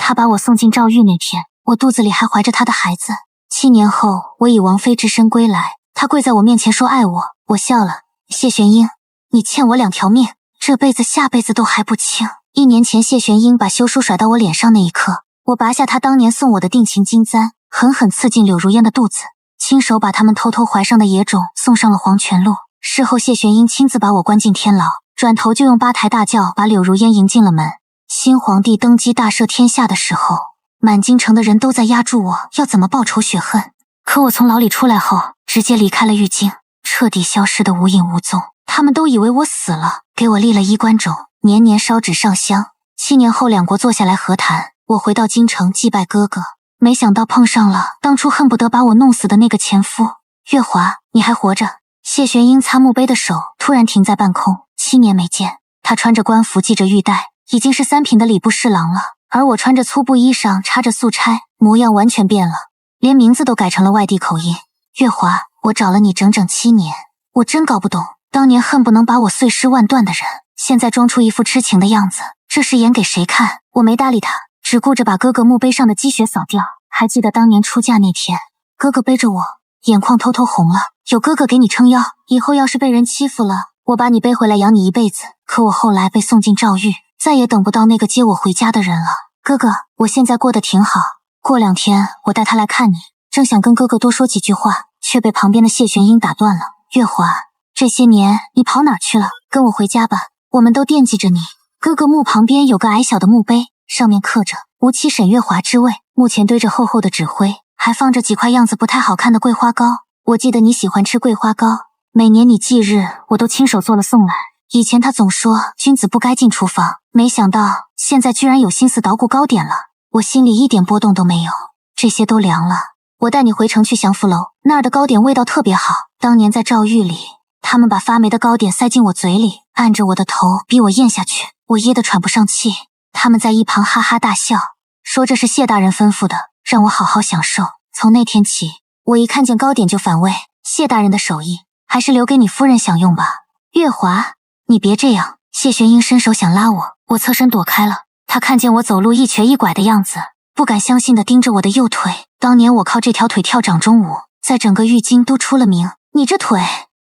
他把我送进诏狱那天，我肚子里还怀着他的孩子。7年后，我以王妃之身归来，他跪在我面前说爱我，我笑了。谢玄英，你欠我2条命，这辈子下辈子都还不清。1年前，谢玄英把休书甩到我脸上那一刻，我拔下他当年送我的定情金簪，狠狠刺进柳如烟的肚子，亲手把他们偷偷怀上的野种送上了黄泉路。事后，谢玄英亲自把我关进天牢，转头就用8抬大轿把柳如烟迎进了门。新皇帝登基大赦天下的时候，满京城的人都在压住我要怎么报仇雪恨。可我从牢里出来后，直接离开了玉京，彻底消失得无影无踪。他们都以为我死了，给我立了衣冠冢，年年烧纸上香。7年后，2国坐下来和谈，我回到京城祭拜哥哥，没想到碰上了当初恨不得把我弄死的那个前夫。月华，你还活着。谢玄英擦墓碑的手突然停在半空，7年没见，他穿着官服系着玉带，已经是3品的礼部侍郎了，而我穿着粗布衣裳插着素钗，模样完全变了，连名字都改成了外地口音。月华，我找了你整整7年，我真搞不懂，当年恨不能把我碎尸万段的人，现在装出一副痴情的样子，这是演给谁看？我没搭理他，只顾着把哥哥墓碑上的积雪扫掉。还记得当年出嫁那天，哥哥背着我，眼眶偷偷红了，有哥哥给你撑腰，以后要是被人欺负了，我把你背回来养你一辈子。可我后来被送进诏狱，再也等不到那个接我回家的人了。哥哥，我现在过得挺好，过2天我带他来看你。正想跟哥哥多说几句话，却被旁边的谢玄英打断了。月华，这些年你跑哪去了？跟我回家吧，我们都惦记着你。哥哥墓旁边有个矮小的墓碑，上面刻着吴七沈月华之位，墓前堆着厚厚的纸灰，还放着几块样子不太好看的桂花糕。我记得你喜欢吃桂花糕，每年你忌日我都亲手做了送来。以前他总说君子不该进厨房，没想到现在居然有心思捣鼓糕点了。我心里一点波动都没有，这些都凉了。我带你回城去祥福楼，那儿的糕点味道特别好。当年在诏狱里，他们把发霉的糕点塞进我嘴里，按着我的头逼我咽下去，我噎得喘不上气。他们在一旁哈哈大笑，说这是谢大人吩咐的，让我好好享受。从那天起，我一看见糕点就反胃。谢大人的手艺还是留给你夫人享用吧。月华，你别这样。谢玄英伸手想拉我，我侧身躲开了。他看见我走路一瘸一拐的样子，不敢相信地盯着我的右腿。当年我靠这条腿跳掌中舞，在整个玉京都出了名。你这腿，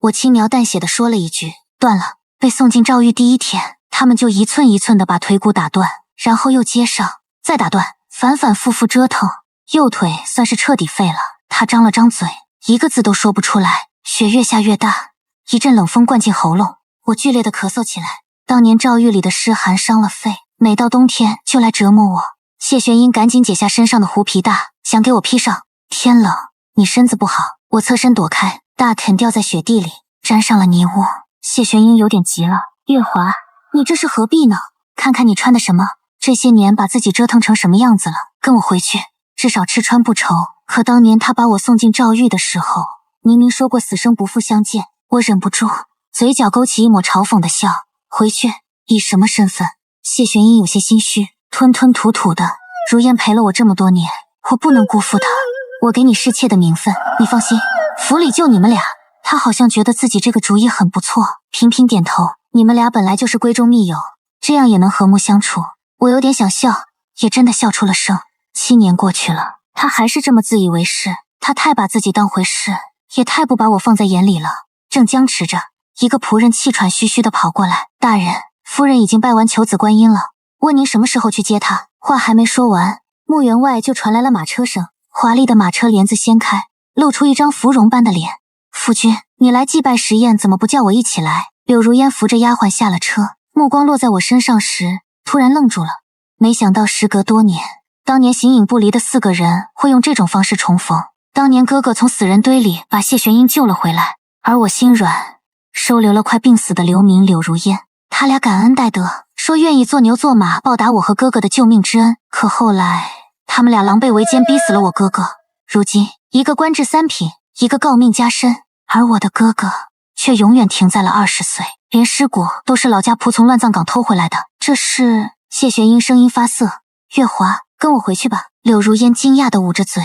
我轻描淡写地说了一句，断了。被送进诏狱第1天，他们就一寸一寸地把腿骨打断，然后又接上，再打断，反反复复折腾。右腿算是彻底废了。他张了张嘴，一个字都说不出来。雪越下越大，一阵冷风灌进喉咙，我剧烈地咳嗽起来。当年诏狱里的湿寒伤了肺，每到冬天就来折磨我。谢玄英赶紧解下身上的狐皮大，想给我披上。天冷，你身子不好。我侧身躲开，大肯掉在雪地里，沾上了泥污。谢玄英有点急了，月华，你这是何必呢？看看你穿的什么，这些年把自己折腾成什么样子了，跟我回去，至少吃穿不愁。可当年他把我送进诏狱的时候，明明说过死生不复相见，我忍不住，嘴角勾起一抹嘲讽的笑。回去？以什么身份？谢玄英有些心虚，吞吞吐吐的。如烟陪了我这么多年，我不能辜负她。我给你侍妾的名分，你放心，府里就你们俩。他好像觉得自己这个主意很不错，频频点头。你们俩本来就是闺中密友，这样也能和睦相处。我有点想笑，也真的笑出了声。7年过去了，他还是这么自以为是，他太把自己当回事，也太不把我放在眼里了。正僵持着，一个仆人气喘吁吁地跑过来，大人，夫人已经拜完求子观音了，问您什么时候去接她。话还没说完，墓园外就传来了马车声，华丽的马车帘子掀开，露出一张芙蓉般的脸。夫君，你来祭拜实验，怎么不叫我一起来？柳如烟扶着丫鬟下了车，目光落在我身上时，突然愣住了。没想到时隔多年，当年形影不离的4个人会用这种方式重逢。当年哥哥从死人堆里把谢玄英救了回来，而我心软，收留了快病死的流民柳如烟。他俩感恩戴德，说愿意做牛做马报答我和哥哥的救命之恩。可后来，他们俩狼狈为奸，逼死了我哥哥。如今，一个官至3品，一个诰命加身，而我的哥哥却永远停在了20岁，连尸骨都是老家仆从乱葬岗偷回来的。这是……谢玄英声音发涩，月华，跟我回去吧。柳如烟惊讶地捂着嘴，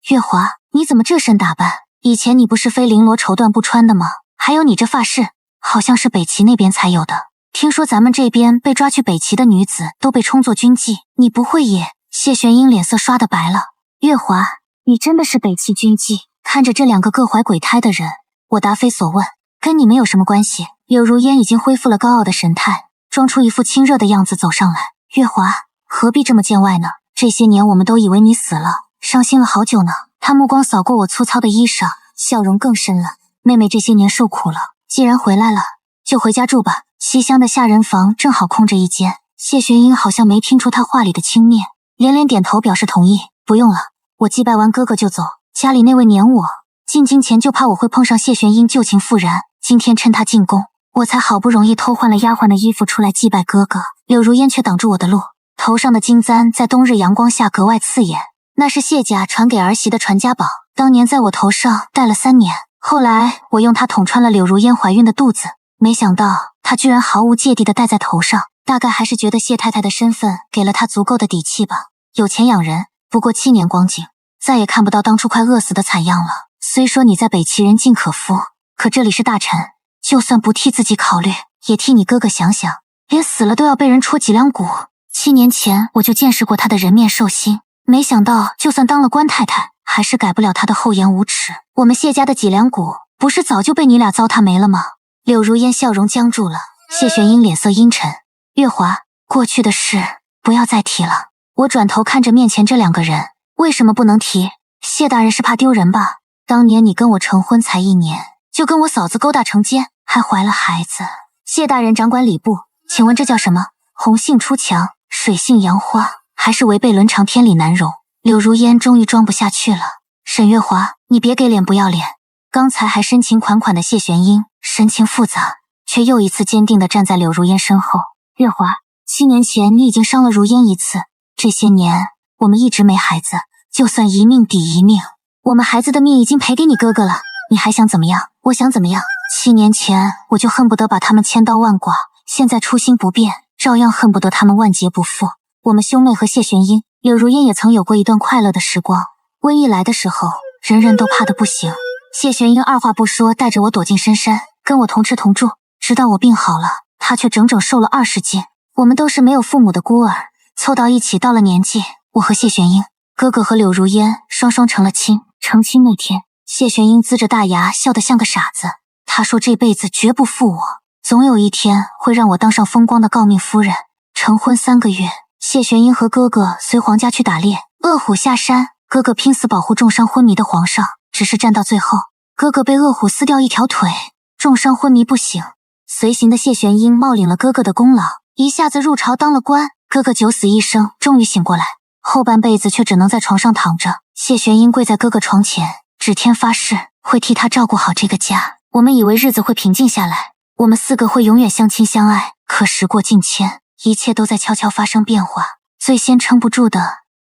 月华，你怎么这身打扮？以前你不是非绫罗绸缎不穿的吗？还有你这发饰，好像是北齐那边才有的。听说咱们这边被抓去北齐的女子都被充作军妓，你不会也……谢玄英脸色刷得白了。月华，你真的是北齐军纪。看着这两个各怀鬼胎的人，我答非所问，跟你没有什么关系。柳如烟已经恢复了高傲的神态，装出一副亲热的样子走上来。月华，何必这么见外呢？这些年我们都以为你死了，伤心了好久呢。他目光扫过我粗糙的衣裳，笑容更深了。妹妹这些年受苦了，既然回来了，就回家住吧。西厢的下人房正好空着一间。谢玄英好像没听出他话里的轻蔑，连连点头表示同意。不用了，我祭拜完哥哥就走。家里那位撵我，进京前就怕我会碰上谢玄英旧情复燃，今天趁他进宫，我才好不容易偷换了丫鬟的衣服出来祭拜哥哥。柳如烟却挡住我的路，头上的金簪在冬日阳光下格外刺眼，那是谢家传给儿媳的传家宝，当年在我头上戴了3年，后来我用它捅穿了柳如烟怀孕的肚子，没想到她居然毫无芥蒂地戴在头上，大概还是觉得谢太太的身份给了她足够的底气吧。有钱养人，不过7年光景，再也看不到当初快饿死的惨样了。虽说你在北齐人尽可夫，可这里是大臣，就算不替自己考虑，也替你哥哥想想，连死了都要被人戳脊梁骨。7年前我就见识过他的人面兽心，没想到就算当了官太太，还是改不了他的厚颜无耻。我们谢家的脊梁骨不是早就被你俩糟蹋没了吗？柳如烟笑容僵住了，谢玄英脸色阴沉。月华，过去的事不要再提了。我转头看着面前这两个人，为什么不能提？谢大人是怕丢人吧？当年你跟我成婚才1年，就跟我嫂子勾搭成奸，还怀了孩子。谢大人掌管礼部，请问这叫什么？红杏出墙，水性杨花，还是违背伦常，天理难容？柳如烟终于装不下去了。沈月华，你别给脸不要脸。刚才还深情款款的谢玄英神情复杂，却又一次坚定地站在柳如烟身后。月华，7年前你已经伤了如烟1次，这些年我们一直没孩子，就算一命抵一命，我们孩子的命已经赔给你哥哥了，你还想怎么样？我想怎么样？7年前我就恨不得把他们千刀万剐，现在初心不变，照样恨不得他们万劫不复。我们兄妹和谢玄英、柳如烟也曾有过一段快乐的时光。瘟疫来的时候，人人都怕得不行。谢玄英二话不说，带着我躲进深山，跟我同吃同住，直到我病好了，她却整整瘦了20斤。我们都是没有父母的孤儿，凑到一起到了年纪，我和谢玄英、哥哥和柳如烟双双成了亲。成亲那天，谢玄英呲着大牙笑得像个傻子，她说这辈子绝不负我，总有一天会让我当上风光的诰命夫人。成婚3个月，谢玄英和哥哥随皇家去打猎，恶虎下山，哥哥拼死保护重伤昏迷的皇上，只是战到最后，哥哥被恶虎撕掉一条腿，重伤昏迷不醒。随行的谢玄英冒领了哥哥的功劳，一下子入朝当了官。哥哥9死1生，终于醒过来，后半辈子却只能在床上躺着。谢玄英跪在哥哥床前，指天发誓会替他照顾好这个家。我们以为日子会平静下来，我们4个会永远相亲相爱。可时过境迁，一切都在悄悄发生变化。最先撑不住的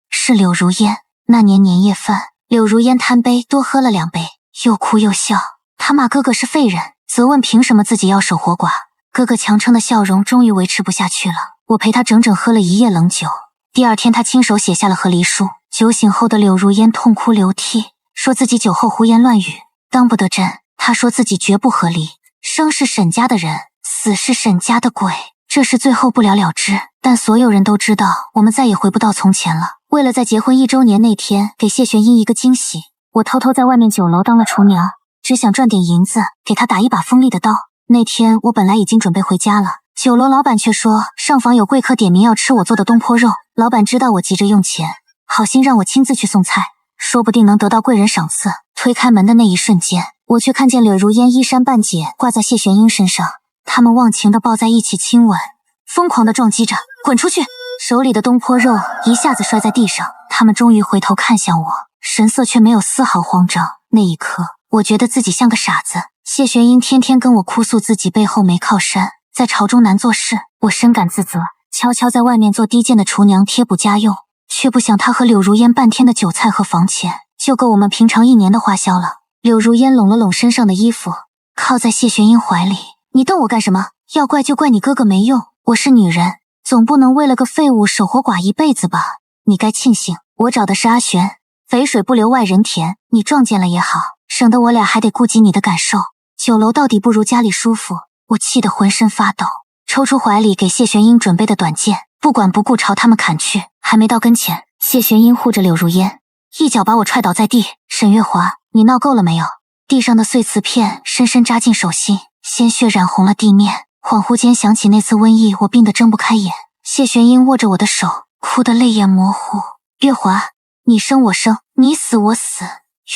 是柳如烟。那年年夜饭，柳如烟贪杯多喝了2杯，又哭又笑。她骂哥哥是废人，责问凭什么自己要守活寡。哥哥强撑的笑容终于维持不下去了，我陪他整整喝了1夜冷酒。第2天，他亲手写下了和离书。酒醒后的柳如烟痛哭流涕，说自己酒后胡言乱语，当不得真。他说自己绝不和离，生是沈家的人，死是沈家的鬼。这事最后不了了之，但所有人都知道，我们再也回不到从前了。为了在结婚1周年那天给谢玄英一个惊喜，我偷偷在外面酒楼当了厨娘，只想赚点银子给她打一把锋利的刀。那天我本来已经准备回家了，酒楼老板却说上房有贵客点名要吃我做的东坡肉。老板知道我急着用钱，好心让我亲自去送菜，说不定能得到贵人赏赐。推开门的那一瞬间，我却看见柳如烟衣衫半解挂在谢玄英身上，他们忘情地抱在一起亲吻，疯狂地撞击着。滚出去！手里的东坡肉一下子摔在地上，他们终于回头看向我，神色却没有丝毫慌张。那一刻，我觉得自己像个傻子。谢玄英天天跟我哭诉自己背后没靠山，在朝中难做事，我深感自责，悄悄在外面做低贱的厨娘贴补家用，却不想她和柳如烟半天的酒菜和房钱，就够我们平常1年的花销了。柳如烟拢了拢身上的衣服，靠在谢玄英怀里。你瞪我干什么？要怪就怪你哥哥没用，我是女人，总不能为了个废物守活寡1辈子吧？你该庆幸我找的是阿玄，肥水不流外人田，你撞见了也好，省得我俩还得顾及你的感受。酒楼到底不如家里舒服，我气得浑身发抖，抽出怀里给谢玄英准备的短剑，不管不顾朝他们砍去。还没到跟前，谢玄英护着柳如烟，一脚把我踹倒在地。沈月华，你闹够了没有？地上的碎瓷片深深扎进手心，鲜血染红了地面。恍惚间想起那次瘟疫，我病得睁不开眼。谢玄英握着我的手，哭得泪眼模糊。月华，你生我生，你死我死，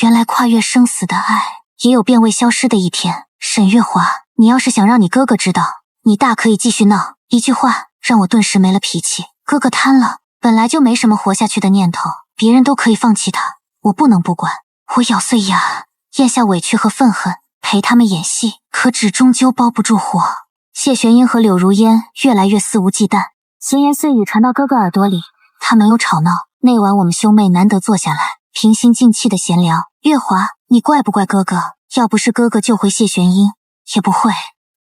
原来跨越生死的爱也有便未消失的一天。沈月华，你要是想让你哥哥知道，你大可以继续闹，一句话让我顿时没了脾气。哥哥瘫了，本来就没什么活下去的念头，别人都可以放弃他，我不能不管。我咬碎牙，咽下委屈和愤恨，陪他们演戏，可纸终究包不住火。谢玄英和柳如烟越来越肆无忌惮，闲言碎语传到哥哥耳朵里，他没有吵闹。那晚我们兄妹难得坐下来，平心静气的闲聊。月华，你怪不怪哥哥？要不是哥哥救回谢玄英，也不会。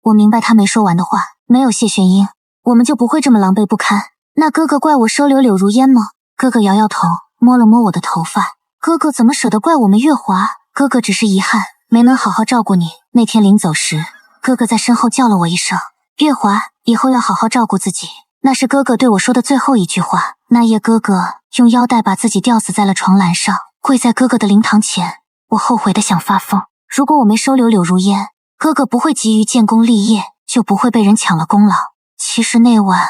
我明白他没说完的话，没有谢玄英，我们就不会这么狼狈不堪。那哥哥怪我收留柳如烟吗？哥哥摇摇头，摸了摸我的头发。哥哥怎么舍得怪我们月华？哥哥只是遗憾没能好好照顾你。那天临走时，哥哥在身后叫了我一声，月华，以后要好好照顾自己。那是哥哥对我说的最后一句话。那夜哥哥用腰带把自己吊死在了床栏上，跪在哥哥的灵堂前。我后悔的想发疯。如果我没收留柳如烟，哥哥不会急于建功立业，就不会被人抢了功劳。其实那晚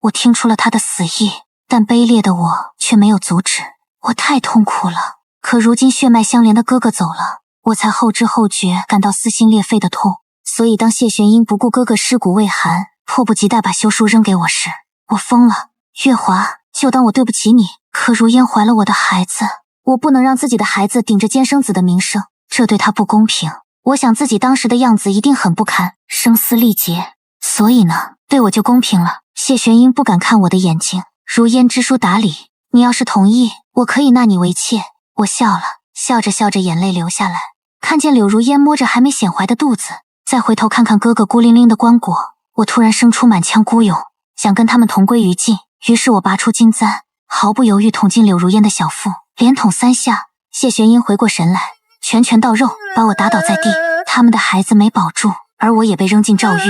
我听出了他的死意，但卑劣的我却没有阻止。我太痛苦了，可如今血脉相连的哥哥走了，我才后知后觉感到撕心裂肺的痛。所以当谢玄英不顾哥哥尸骨未寒，迫不及待把休书扔给我时，我疯了。月华，就当我对不起你，可如烟怀了我的孩子，我不能让自己的孩子顶着奸生子的名声，这对他不公平。我想自己当时的样子一定很不堪，声嘶力竭。所以呢，对我就公平了。谢玄英不敢看我的眼睛，如烟知书达理，你要是同意，我可以纳你为妾。我笑了，笑着笑着眼泪流下来，看见柳如烟摸着还没显怀的肚子，再回头看看哥哥孤零零的棺椁，我突然生出满腔孤勇，想跟他们同归于尽。于是我拔出金簪，毫不犹豫捅进柳如烟的小腹，连捅3下。谢玄英回过神来，拳拳到肉，把我打倒在地。他们的孩子没保住，而我也被扔进诏狱，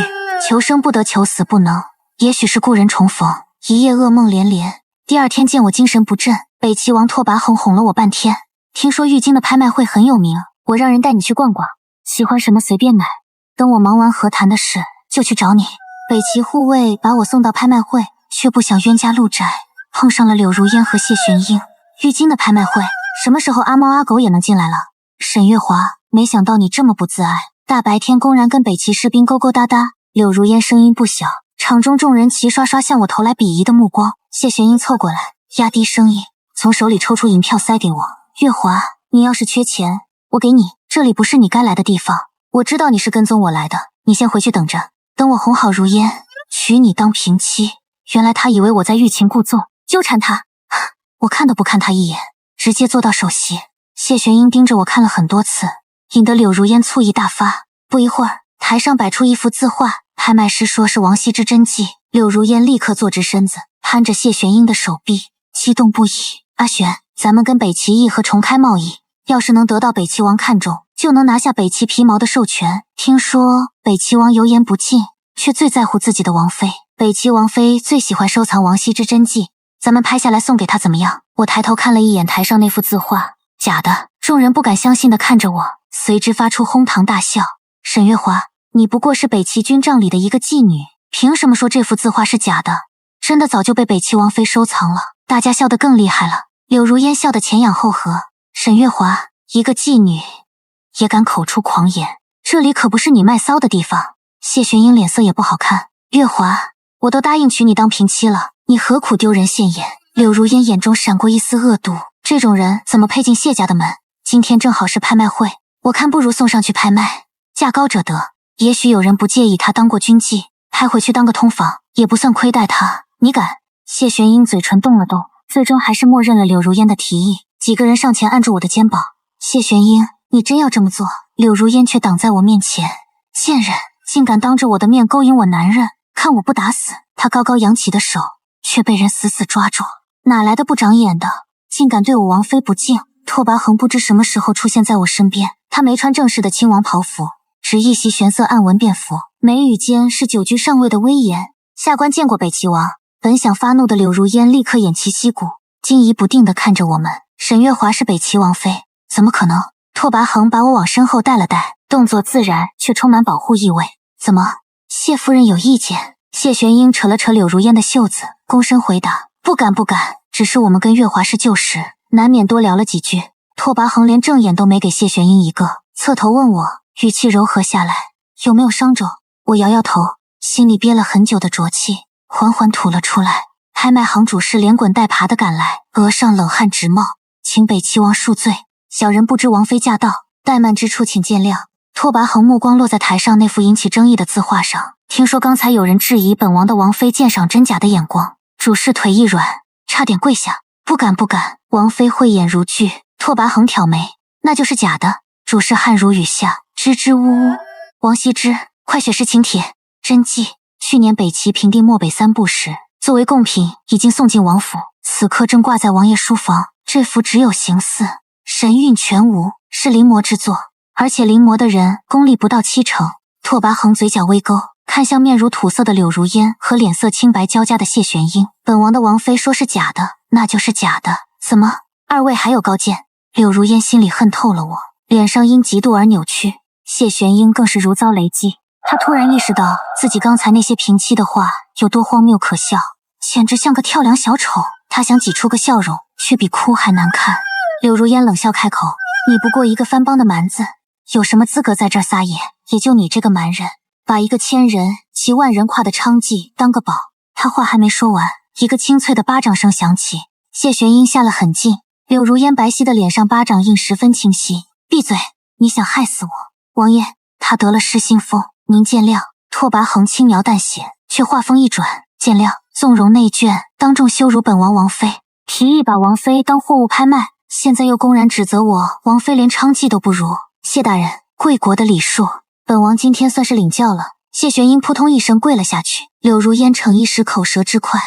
求生不得，求死不能。也许是故人重逢，一夜噩梦连连。第二天见我精神不振，北齐王拓跋宏哄了我半天。听说玉京的拍卖会很有名，我让人带你去逛逛，喜欢什么随便买。等我忙完和谈的事，就去找你。北齐护卫把我送到拍卖会，却不想冤家路窄，碰上了柳如烟和谢玄英。玉京的拍卖会，什么时候阿猫阿狗也能进来了？沈月华，没想到你这么不自爱，大白天公然跟北齐士兵勾勾搭搭。柳如烟声音不小，场中众人齐刷刷向我投来鄙夷的目光。谢玄英凑过来，压低声音，从手里抽出银票塞给我。月华，你要是缺钱，我给你，这里不是你该来的地方。我知道你是跟踪我来的，你先回去等着，等我哄好如烟，娶你当平妻。原来他以为我在欲擒故纵，纠缠他。我看都不看他一眼，直接坐到首席。谢玄英盯着我看了很多次，引得柳如烟醋意大发。不一会儿，台上摆出一幅字画，拍卖师说是王羲之真迹。柳如烟立刻坐直身子，攀着谢玄英的手臂，激动不已。阿玄，咱们跟北齐议和重开贸易，要是能得到北齐王看中，就能拿下北齐皮毛的授权。听说北齐王油盐不进，却最在乎自己的王妃。北齐王妃最喜欢收藏王羲之真迹，咱们拍下来送给她怎么样？我抬头看了一眼台上那幅字画，假的。众人不敢相信地看着我，随之发出哄堂大笑。沈月华，你不过是北齐军帐里的一个妓女，凭什么说这幅字画是假的？真的早就被北齐王妃收藏了。大家笑得更厉害了，柳如烟笑得前仰后合。沈月华，一个妓女也敢口出狂言，这里可不是你卖骚的地方。谢玄英脸色也不好看。月华，我都答应娶你当平妻了，你何苦丢人现眼？柳如烟眼中闪过一丝恶毒，这种人怎么配进谢家的门？今天正好是拍卖会，我看不如送上去拍卖，价高者得。也许有人不介意他当过军妓，拍回去当个通房，也不算亏待他。你敢？谢玄英嘴唇动了动，最终还是默认了柳如烟的提议。几个人上前按住我的肩膀。谢玄英，你真要这么做？柳如烟却挡在我面前。贱人，竟敢当着我的面勾引我男人，看我不打死！他高高扬起的手却被人死死抓住。哪来的不长眼的，竟敢对我王妃不敬！拓跋恒不知什么时候出现在我身边，他没穿正式的亲王袍服，只一袭玄色暗纹便服，眉宇间是久居上位的威严。下官见过北齐王，本想发怒的柳如烟立刻偃旗息鼓，惊疑不定地看着我们。沈月华是北齐王妃，怎么可能？拓跋恒把我往身后带了带，动作自然却充满保护意味。怎么，谢夫人有意见？谢玄英扯了扯柳如烟的袖子，躬身回答：不敢不敢，只是我们跟月华是旧识，难免多聊了几句。拓跋恒连正眼都没给谢玄英一个，侧头问我，语气柔和下来：有没有伤着？我摇摇头，心里憋了很久的浊气缓缓吐了出来。拍卖行主事连滚带爬的赶来，额上冷汗直冒，请北齐王恕罪，小人不知王妃驾到，怠慢之处请见谅。拓跋恒目光落在台上那幅引起争议的字画上，听说刚才有人质疑本王的王妃鉴赏真假的眼光，主事腿一软，差点跪下。不敢不敢，王妃慧眼如炬。拓跋恒挑眉，那就是假的。主事汗如雨下，支支吾吾。王羲之，快雪石请帖。真迹，去年北齐平定漠北三部时，作为贡品已经送进王府，此刻正挂在王爷书房。这幅只有形似，神韵全无，是临摹之作，而且临摹的人功力不到70%。拓跋恒嘴角微勾，看向面如土色的柳如烟和脸色青白交加的谢玄英。本王的王妃说是假的，那就是假的。怎么，二位还有高见？柳如烟心里恨透了我，脸上因嫉妒而扭曲。谢玄英更是如遭雷击，他突然意识到自己刚才那些平妻的话有多荒谬可笑，简直像个跳梁小丑。他想挤出个笑容，却比哭还难看。柳如烟冷笑开口：你不过一个番邦的蛮子，有什么资格在这儿撒野？也就你这个蛮人，把一个1000人骑万人跨的娼妓当个宝。他话还没说完，一个清脆的巴掌声响起，谢玄英下了狠劲，柳如烟白皙的脸上巴掌印十分清晰。闭嘴，你想害死我？王爷，他得了失心疯，您见谅。拓跋恒轻描淡写，却话锋一转：见谅，纵容内眷，当众羞辱本王王妃，提议把王妃当货物拍卖，现在又公然指责我王妃连娼妓都不如。谢大人，贵国的礼数，本王今天算是领教了。谢玄英扑通一声跪了下去，柳如烟逞一时口舌之快，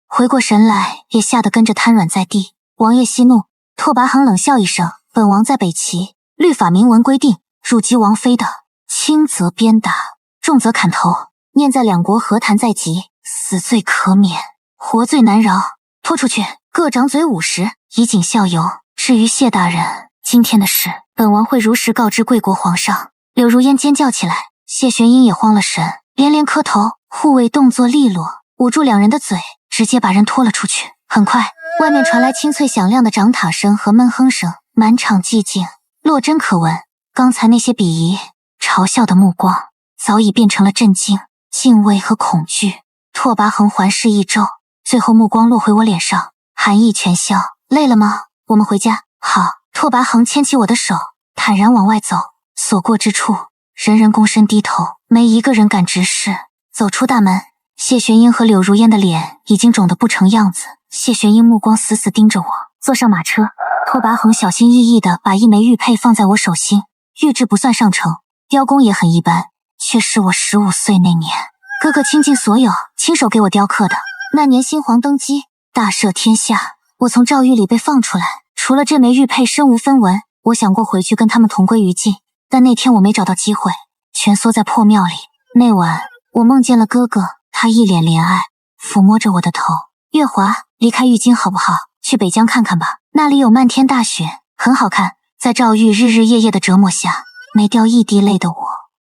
回过神来也吓得跟着瘫软在地。王爷息怒。拓跋恒冷笑一声：本王在北齐，律法明文规定，辱及王妃的，轻则鞭打，重则砍头，念在两国和谈在即，死罪可免，活罪难饶。拖出去，各掌嘴50，以儆效尤。至于谢大人，今天的事，本王会如实告知贵国皇上。柳如烟尖叫起来，谢玄英也慌了神，连连磕头。护卫动作利落，捂住两人的嘴，直接把人拖了出去。很快，外面传来清脆响亮的掌塔声和闷哼声，满场寂静，落针可闻。刚才那些鄙夷、嘲笑的目光，早已变成了震惊、敬畏和恐惧。拓跋恒环视一周，最后目光落回我脸上，寒意全消。累了吗？我们回家。好。拓跋恒牵起我的手，坦然往外走。所过之处，人人躬身低头，没一个人敢直视。走出大门，谢玄英和柳如烟的脸已经肿得不成样子。谢玄英目光死死盯着我，坐上马车。拓跋恒小心翼翼地把一枚玉佩放在我手心，玉质不算上乘，雕工也很一般，却是我15岁那年哥哥倾尽所有亲手给我雕刻的。那年新皇登基，大赦天下，我从诏狱里被放出来，除了这枚玉佩身无分文。我想过回去跟他们同归于尽，但那天我没找到机会，蜷缩在破庙里。那晚我梦见了哥哥，他一脸怜爱，抚摸着我的头。月华，离开玉京好不好？去北疆看看吧，那里有漫天大雪，很好看。在赵玉日日夜夜的折磨下，没掉一滴泪的我，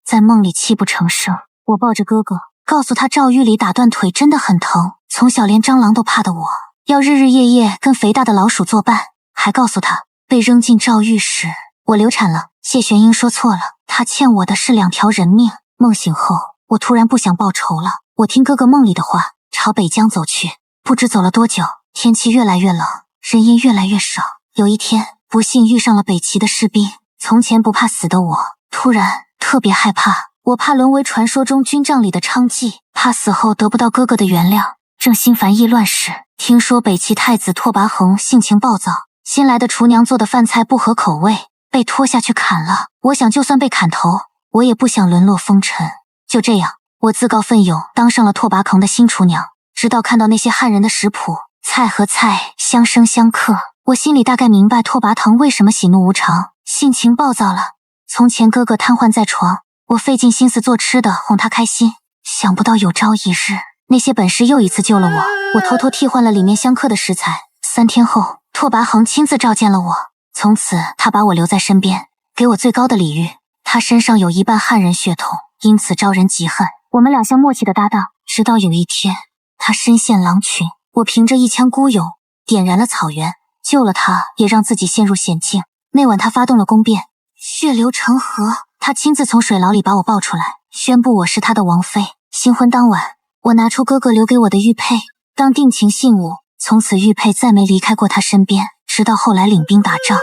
在梦里泣不成声。我抱着哥哥，告诉他赵玉里打断腿真的很疼，从小连蟑螂都怕的我，要日日夜夜跟肥大的老鼠作伴。还告诉他，被扔进赵玉时，我流产了。谢玄英说错了，他欠我的是2条人命。梦醒后，我突然不想报仇了。我听哥哥梦里的话，朝北疆走去。不知走了多久，天气越来越冷，人烟越来越少。有一天，不幸遇上了北齐的士兵。从前不怕死的我，突然特别害怕。我怕沦为传说中军帐里的娼妓，怕死后得不到哥哥的原谅。正心烦意乱时，听说北齐太子拓跋恒性情暴躁，新来的厨娘做的饭菜不合口味，被拖下去砍了。我想就算被砍头，我也不想沦落风尘。就这样，我自告奋勇当上了拓跋恒的新厨娘。直到看到那些汉人的食谱，菜和菜相生相克，我心里大概明白拓跋腾为什么喜怒无常，性情暴躁了。从前哥哥瘫痪在床，我费尽心思做吃的哄他开心，想不到有朝一日，那些本事又一次救了我。我偷偷替换了里面相克的食材。3天后，拓跋恒亲自召见了我。从此，他把我留在身边，给我最高的礼遇。他身上有一半汉人血统，因此招人嫉恨。我们俩像默契的搭档，直到有一天，他身陷狼群，我凭着一腔孤勇点燃了草原，救了他，也让自己陷入险境。那晚他发动了宫变，血流成河，他亲自从水牢里把我抱出来，宣布我是他的王妃。新婚当晚，我拿出哥哥留给我的玉佩当定情信物，从此玉佩再没离开过他身边，直到后来领兵打仗，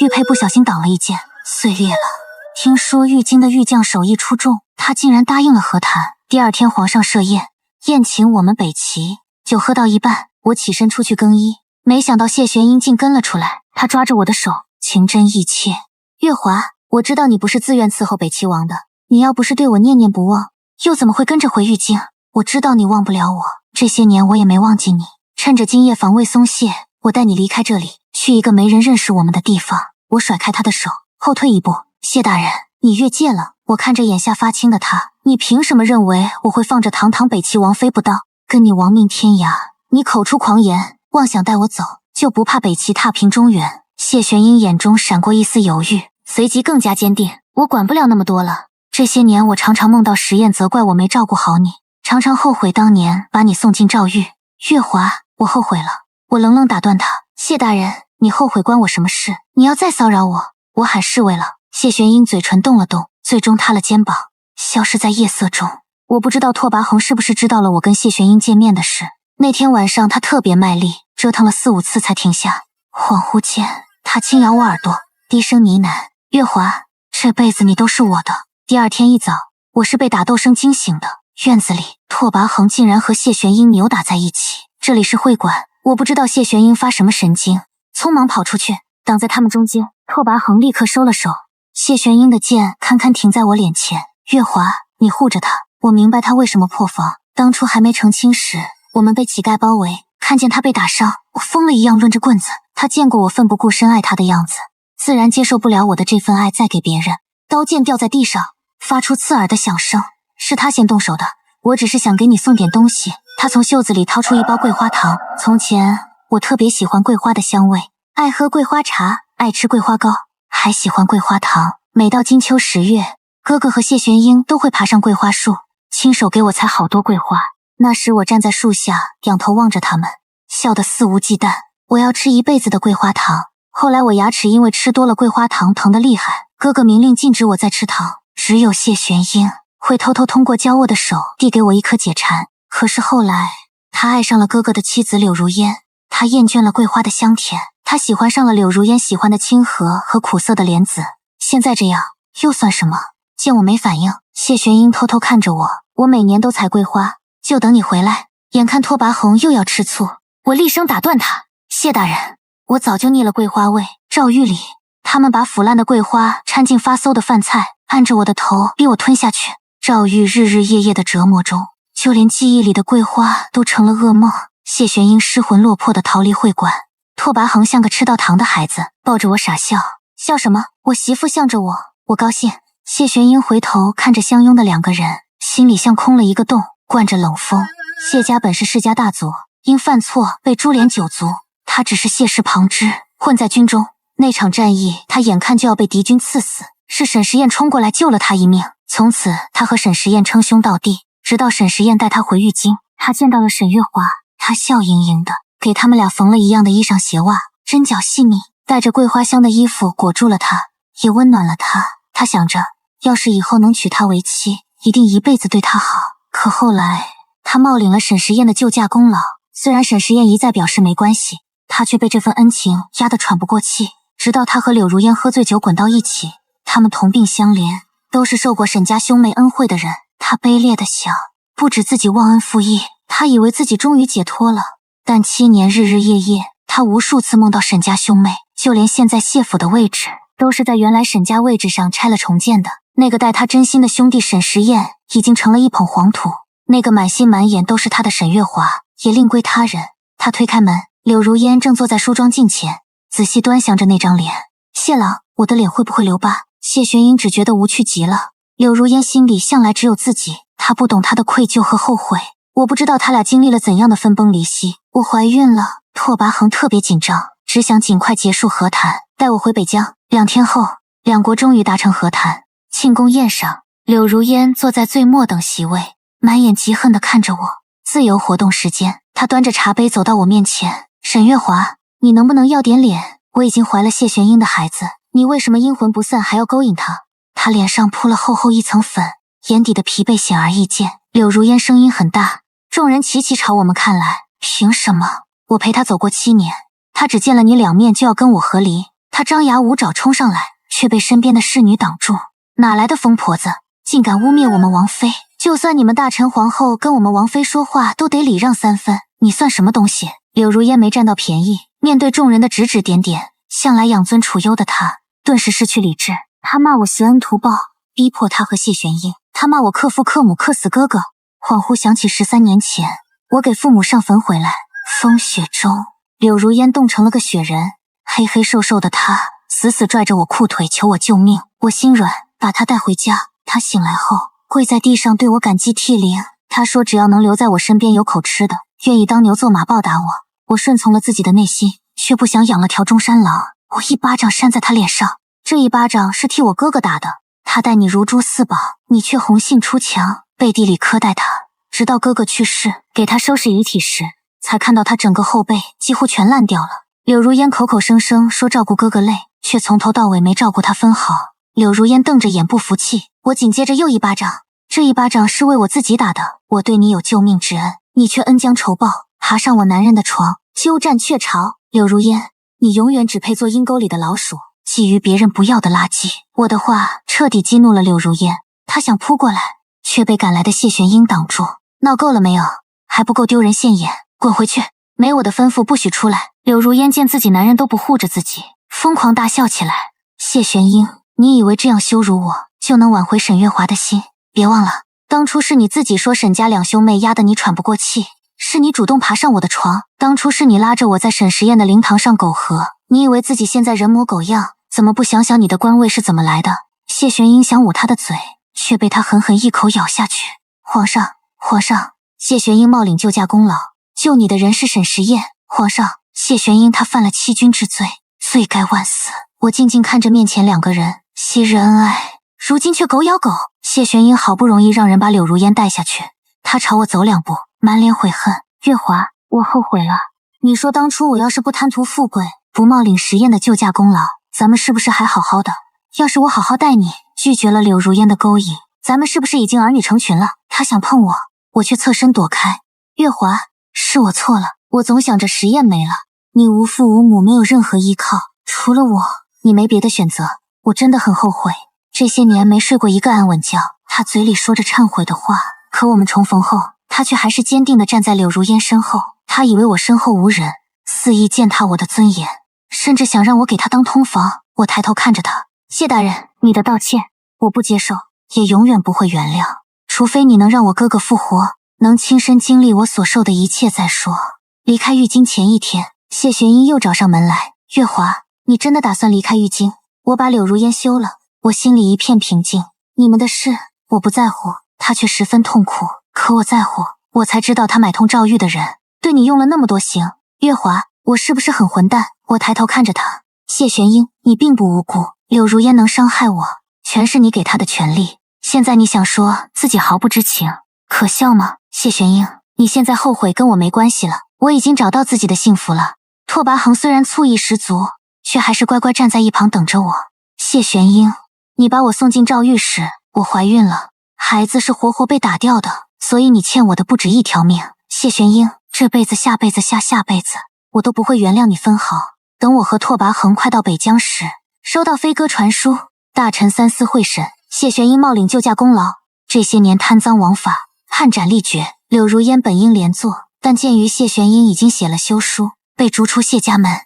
玉佩不小心挡了一箭，碎裂了。听说玉京的玉将手艺出众，他竟然答应了和谈。第二天皇上设宴，宴请我们北齐，酒喝到一半，我起身出去更衣，没想到谢玄英竟跟了出来，他抓着我的手，情真意切。月华，我知道你不是自愿伺候北齐王的，你要不是对我念念不忘，又怎么会跟着回玉京？我知道你忘不了我，这些年我也没忘记你。趁着今夜防卫松懈，我带你离开这里，去一个没人认识我们的地方。我甩开他的手，后退一步。谢大人，你越界了。我看着眼下发青的他，你凭什么认为我会放着堂堂北齐王妃不当，跟你亡命天涯？你口出狂言，妄想带我走，就不怕北齐踏平中原？谢玄英眼中闪过一丝犹豫，随即更加坚定。我管不了那么多了。这些年我常常梦到石燕责怪我没照顾好你，常常后悔当年把你送进诏狱。月华，我后悔了。我冷冷打断他，谢大人，你后悔关我什么事？你要再骚扰我，我喊侍卫了。谢玄英嘴唇动了动，最终塌了肩膀，消失在夜色中。我不知道拓跋恒是不是知道了我跟谢玄英见面的事。那天晚上他特别卖力，折腾了4、5次才停下。恍惚间，他轻咬我耳朵，低声呢喃：月华，这辈子你都是我的。第二天一早，我是被打斗声惊醒的。院子里，拓跋恒竟然和谢玄英扭打在一起。这里是会馆，我不知道谢玄英发什么神经，匆忙跑出去，挡在他们中间。拓跋恒立刻收了手。谢玄英的剑堪堪停在我脸前。月华，你护着他。我明白他为什么破防。当初还没成亲时，我们被乞丐包围，看见他被打伤，我疯了一样抡着棍子。他见过我奋不顾身爱他的样子，自然接受不了我的这份爱再给别人。刀剑掉在地上，发出刺耳的响声。是他先动手的，我只是想给你送点东西。他从袖子里掏出一包桂花糖。从前我特别喜欢桂花的香味，爱喝桂花茶，爱吃桂花糕，还喜欢桂花糖。每到金秋10月，哥哥和谢玄英都会爬上桂花树，亲手给我采好多桂花。那时我站在树下，仰头望着他们，笑得肆无忌惮。我要吃一辈子的桂花糖。后来我牙齿因为吃多了桂花糖疼得厉害，哥哥明令禁止我再吃糖，只有谢玄英会偷偷通过娇握的手递给我一颗解馋。可是后来他爱上了哥哥的妻子柳如烟，他厌倦了桂花的香甜，他喜欢上了柳如烟喜欢的清和和苦涩的莲子。现在这样又算什么？见我没反应，谢玄英偷偷看着我。我每年都采桂花，就等你回来。眼看拓跋恒又要吃醋，我厉声打断他：谢大人，我早就腻了桂花味。诏狱里，他们把腐烂的桂花掺进发馊的饭菜，按着我的头逼我吞下去。诏狱日日夜夜的折磨中，就连记忆里的桂花都成了噩梦。谢玄英失魂落魄地逃离会馆。拓跋恒像个吃到糖的孩子，抱着我傻笑。笑什么？我媳妇向着我，我高兴。谢玄英回头看着相拥的2个人，心里像空了一个洞，灌着冷风。谢家本是世家大族，因犯错被株连9族，他只是谢氏旁支，混在军中。那场战役，他眼看就要被敌军刺死，是沈时宴冲过来救了他一命。从此，他和沈时宴称兄道弟，直到沈时宴带他回玉京，他见到了沈月华，他笑盈盈的给他们俩缝了一样的衣裳鞋袜，针脚细腻，带着桂花香的衣服裹住了他，也温暖了他。他想着，要是以后能娶她为妻，一定一辈子对她好。可后来，他冒领了沈时宴的救驾功劳，虽然沈时宴一再表示没关系，他却被这份恩情压得喘不过气。直到他和柳如烟喝醉酒滚到一起，他们同病相怜，都是受过沈家兄妹恩惠的人。他卑劣的想，不止自己忘恩负义，他以为自己终于解脱了。但7年日日夜夜，他无数次梦到沈家兄妹，就连现在谢府的位置，都是在原来沈家位置上拆了重建的。那个待他真心的兄弟沈时宴，已经成了一捧黄土。那个满心满眼都是他的沈月华，也另归他人。他推开门，柳如烟正坐在梳妆镜前，仔细端详着那张脸。谢郎，我的脸会不会留疤？谢玄英只觉得无趣极了。柳如烟心里向来只有自己，她不懂他的愧疚和后悔。我不知道他俩经历了怎样的分崩离析。我怀孕了，拓跋恒特别紧张，只想尽快结束和谈，带我回北疆。2天后，两国终于达成和谈。庆功宴上，柳如烟坐在最末等席位，满眼嫉恨地看着我。自由活动时间，她端着茶杯走到我面前。沈月华，你能不能要点脸？我已经怀了谢玄英的孩子，你为什么阴魂不散还要勾引她？她脸上铺了厚厚一层粉，眼底的疲惫显而易见。柳如烟声音很大，众人齐齐朝我们看来。凭什么？我陪她走过7年，她只见了你2面就要跟我和离。她张牙舞爪冲上来，却被身边的侍女挡住。哪来的疯婆子，竟敢污蔑我们王妃？就算你们大臣皇后跟我们王妃说话都得礼让3分，你算什么东西？柳如烟没占到便宜，面对众人的指指点点，向来养尊处优的她顿时失去理智。她骂我挟恩图报，逼迫她和谢玄英；她骂我克父克母克死哥哥。恍惚想起13年前我给父母上坟回来，风雪中柳如烟冻成了个雪人，黑黑瘦瘦的她死死拽着我裤腿求我救命。我心软，把她带回家。她醒来后跪在地上对我感激涕零。她说只要能留在我身边有口吃的，愿意当牛做马报答我。我顺从了自己的内心，却不想养了条中山狼。我一巴掌扇在她脸上，这一巴掌是替我哥哥打的。他待你如珠似宝，你却红杏出墙，背地里苛待他，直到哥哥去世，给他收拾遗体时，才看到他整个后背几乎全烂掉了。柳如烟口口声声说照顾哥哥累，却从头到尾没照顾他分毫。柳如烟瞪着眼不服气，我紧接着又一巴掌，这一巴掌是为我自己打的。我对你有救命之恩，你却恩将仇报，爬上我男人的床，鸠占鹊巢。柳如烟，你永远只配做阴沟里的老鼠，觊觎别人不要的垃圾。我的话彻底激怒了柳如烟，她想扑过来，却被赶来的谢玄英挡住。闹够了没有？还不够丢人现眼？滚回去！没我的吩咐不许出来。柳如烟见自己男人都不护着自己，疯狂大笑起来。谢玄英，你以为这样羞辱我就能挽回沈月华的心？别忘了，当初是你自己说沈家2兄妹压得你喘不过气，是你主动爬上我的床，当初是你拉着我在沈时宴的灵堂上苟合。你以为自己现在人模狗样，怎么不想想你的官位是怎么来的？谢玄英想捂他的嘴，却被他狠狠一口咬下去。皇上，皇上，谢玄英冒领救驾功劳，救你的人是沈时宴。皇上，谢玄英她犯了欺君之罪，罪该万死。我静静看着面前2个人，昔日恩爱，如今却狗咬狗。谢玄英好不容易让人把柳如烟带下去，她朝我走2步，满脸悔恨。月华，我后悔了。你说当初我要是不贪图富贵，不冒领时宴的救驾功劳，咱们是不是还好好的？要是我好好待你，拒绝了柳如烟的勾引，咱们是不是已经儿女成群了？他想碰我，我却侧身躲开。月华，是我错了，我总想着时宴没了，你无父无母，没有任何依靠，除了我，你没别的选择。我真的很后悔，这些年没睡过一个安稳觉。他嘴里说着忏悔的话，可我们重逢后，他却还是坚定地站在柳如烟身后。他以为我身后无人，肆意践踏我的尊严，甚至想让我给他当通房。我抬头看着他，谢大人，你的道歉我不接受，也永远不会原谅，除非你能让我哥哥复活，能亲身经历我所受的一切再说。离开玉京前1天，谢玄英又找上门来。月华，你真的打算离开玉京？我把柳如烟休了，我心里一片平静。你们的事我不在乎，他却十分痛苦，可我在乎。我才知道他买通赵玉的人对你用了那么多刑。月华，我是不是很混蛋？我抬头看着他，谢玄英，你并不无辜，柳如烟能伤害我，全是你给他的权利。现在你想说自己毫不知情，可笑吗？谢玄英，你现在后悔跟我没关系了，我已经找到自己的幸福了。拓跋恒虽然醋意十足，却还是乖乖站在一旁等着我。谢玄英，你把我送进赵狱时，我怀孕了，孩子是活活被打掉的，所以你欠我的不止1条命。谢玄英，这辈子下辈子下下辈子，我都不会原谅你分毫。等我和拓跋恒快到北疆时，收到飞鸽传书，大臣3司会审，谢玄英冒领救驾功劳，这些年贪赃枉法，判斩立决。柳如烟本应连坐，但鉴于谢玄英已经写了休书，被逐出谢家门，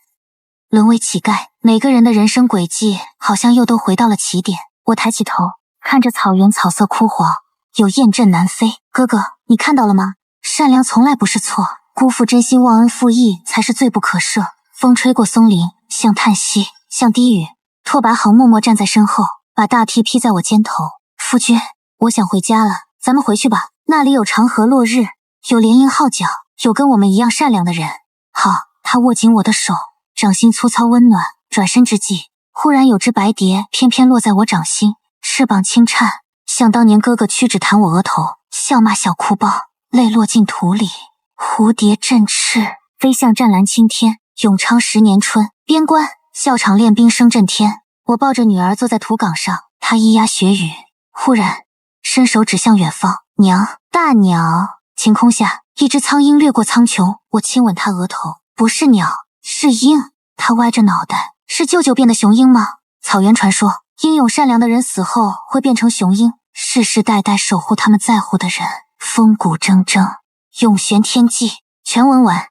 沦为乞丐。每个人的人生轨迹好像又都回到了起点。我抬起头，看着草原草色枯黄，有雁阵南飞。哥哥，你看到了吗？善良从来不是错，辜负真心忘恩负义才是罪不可赦。风吹过松林，像叹息，像低语。拓跋恒默默站在身后，把大梯披在我肩头。夫君，我想回家了，咱们回去吧，那里有长河落日，有联营号角，有跟我们一样善良的人。好，他握紧我的手，掌心粗糙温暖。转身之际，忽然有只白蝶偏偏落在我掌心，翅膀轻颤，像当年哥哥屈指弹我额头，笑骂小哭包，泪落进土里。蝴蝶振翅，飞向湛蓝青天。永昌10年春，边关校场练兵声震天。我抱着女儿坐在土岗上，她咿呀学语，忽然伸手指向远方，娘，大鸟。晴空下，一只苍鹰掠过苍穹，我亲吻它额头，不是鸟，是鹰。它歪着脑袋，是舅舅变的雄鹰吗？草原传说，英勇善良的人死后会变成雄鹰，世世代代守护他们在乎的人，风骨铮铮，永悬天际。全文完。